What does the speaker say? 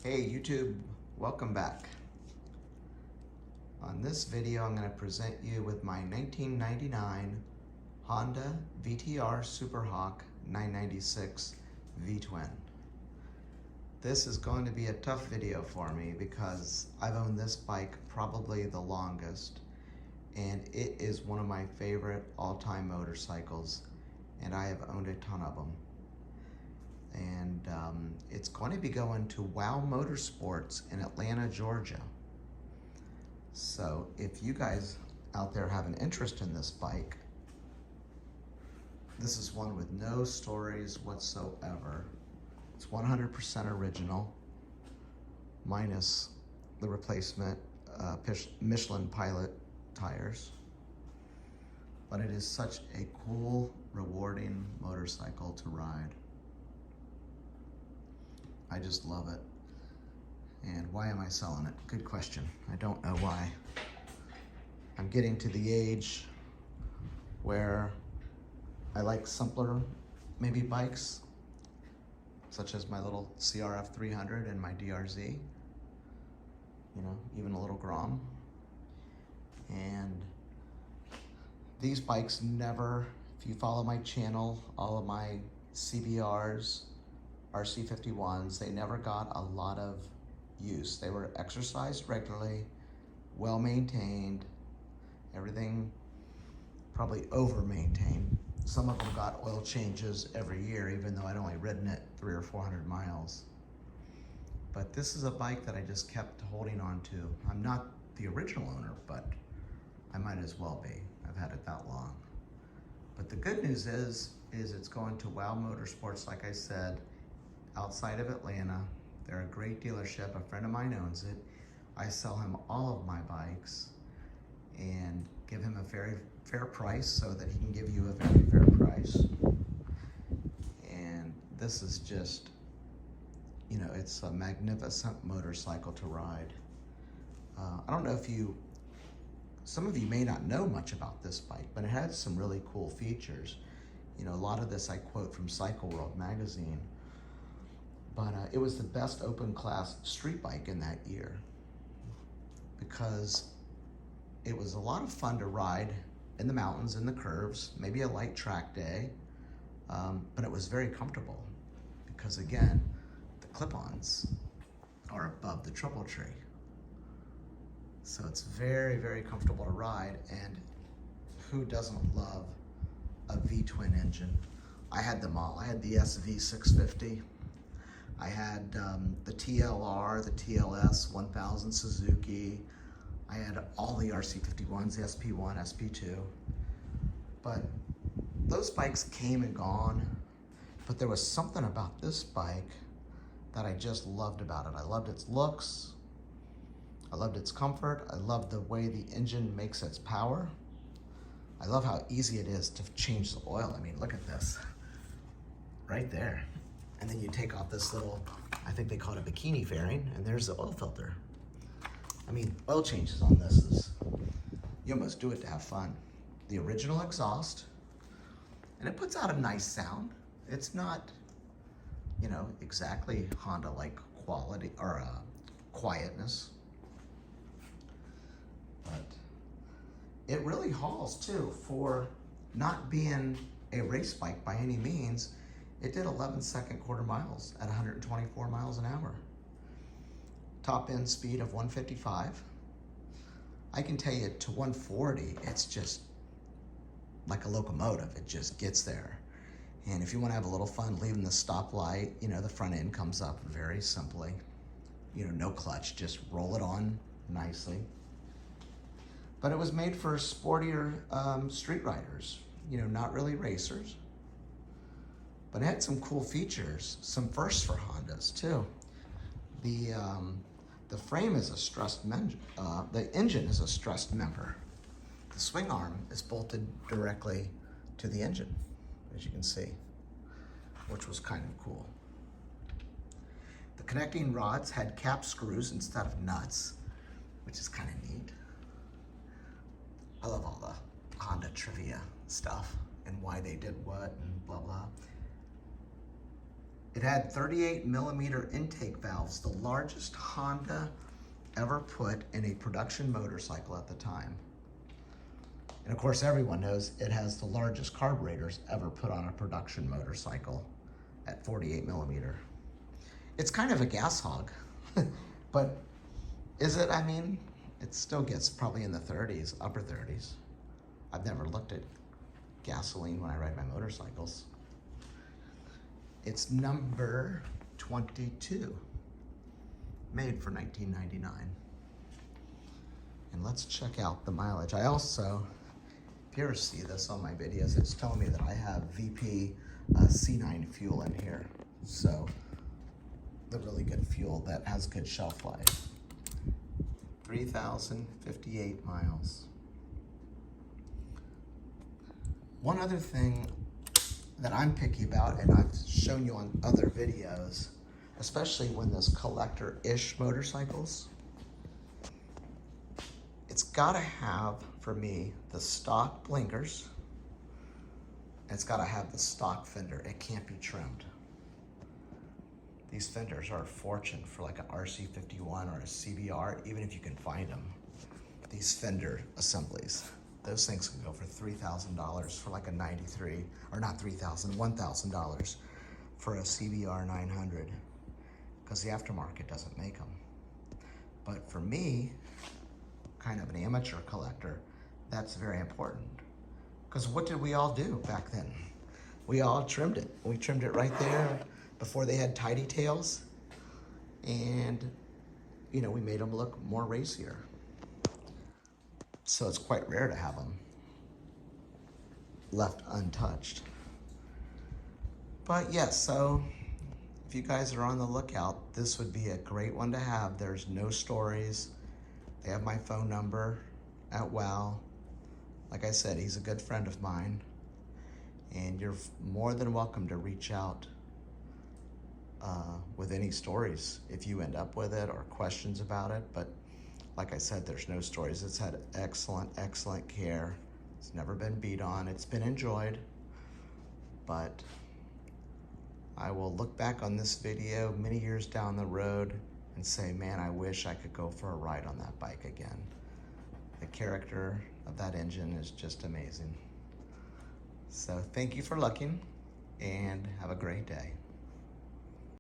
Hey YouTube, welcome back. On this video I'm going to present you with my 1999 Honda VTR Superhawk 996 V-Twin. This is going to be a tough video for me because I've owned this bike probably the longest, and it is one of my favorite all-time motorcycles, and I have owned a ton of them. And it's going to be going to Wow Motorsports in Atlanta, Georgia. So if you guys out there have an interest in this bike, this is one with no stories whatsoever. It's 100% original, minus the replacement Michelin Pilot tires. But it is such a cool, rewarding motorcycle to ride. I just love it. And why am I selling it? Good question. I don't know why. I'm getting to the age where I like simpler, maybe bikes, such as my little CRF 300 and my DRZ, you know, even a little Grom. And these bikes never, if you follow my channel, all of my CBRs, RC51s, they never got a lot of use. They were exercised regularly, well maintained, everything probably over maintained. Some of them got oil changes every year, even though I'd only ridden it 300 or 400 miles. But this is a bike that I just kept holding on to. I'm not the original owner, but I might as well be. I've had it that long. But the good news is it's going to Wow Motorsports, like I said, outside of Atlanta. They're a great dealership. A friend of mine owns it. I sell him all of my bikes and give him a very fair price so that he can give you a very fair price. And this is just, you know, it's a magnificent motorcycle to ride. I don't know if some of you may not know much about this bike, but it has some really cool features. You know, a lot of this I quote from Cycle World magazine. But it was the best open class street bike in that year because it was a lot of fun to ride in the mountains, in the curves, maybe a light track day, but it was very comfortable because, again, the clip-ons are above the triple tree. So it's very, very comfortable to ride, and who doesn't love a V-twin engine? I had them all. I had the SV650. I had the TLR, the TLS 1000 Suzuki. I had all the RC51s, the SP1, SP2. But those bikes came and gone. But there was something about this bike that I just loved about it. I loved its looks. I loved its comfort. I loved the way the engine makes its power. I love how easy it is to change the oil. I mean, look at this, right there. And then you take off this little, I think they call it a bikini fairing, and there's the oil filter. I mean, oil changes on this is, you almost do it to have fun. The original exhaust, and it puts out a nice sound. It's not, you know, exactly Honda-like quality or quietness, but it really hauls too for not being a race bike by any means. It did 11-second quarter miles at 124 miles an hour. Top end speed of 155. I can tell you to 140, it's just like a locomotive. It just gets there. And if you want to have a little fun leaving the stoplight, you know, the front end comes up very simply. You know, no clutch, just roll it on nicely. But it was made for sportier street riders, you know, not really racers. But it had some cool features, some firsts for Hondas too. The frame is a stressed the engine is a stressed member. The swing arm is bolted directly to the engine, as you can see, which was kind of cool. The connecting rods had cap screws instead of nuts, which is kind of neat. I love all the Honda trivia stuff and why they did what and blah, blah. It had 38 millimeter intake valves, the largest Honda ever put in a production motorcycle at the time. And of course, everyone knows it has the largest carburetors ever put on a production motorcycle at 48 millimeter. It's kind of a gas hog, but is it? I mean, it still gets probably in the 30s, upper 30s. I've never looked at gasoline when I ride my motorcycles. It's number 22, made for 1999. And let's check out the mileage. I also, if you ever see this on my videos, it's telling me that I have VP C9 fuel in here. So the really good fuel that has good shelf life. 3,058 miles. One other thing that I'm picky about, and I've shown you on other videos, especially when there's collector-ish motorcycles, it's gotta have, for me, the stock blinkers, and it's gotta have the stock fender. It can't be trimmed. These fenders are a fortune for like an RC51 or a CBR, even if you can find them. These fender assemblies, those things can go for $3,000 for like a 93, or not $3,000, $1,000 for a CBR 900, because the aftermarket doesn't make them. But for me, kind of an amateur collector, that's very important. Because what did we all do back then? We all trimmed it. We trimmed it right there before they had tidy tails, and you know, we made them look more racier. So it's quite rare to have them left untouched. But yes, so if you guys are on the lookout, this would be a great one to have. There's no stories. They have my phone number at WOW. Like I said, he's a good friend of mine, and you're more than welcome to reach out with any stories if you end up with it or questions about it. But like I said, there's no stories. It's had excellent, excellent care. It's never been beat on. It's been enjoyed. But I will look back on this video many years down the road and say, man, I wish I could go for a ride on that bike again. The character of that engine is just amazing. So thank you for looking, and have a great day.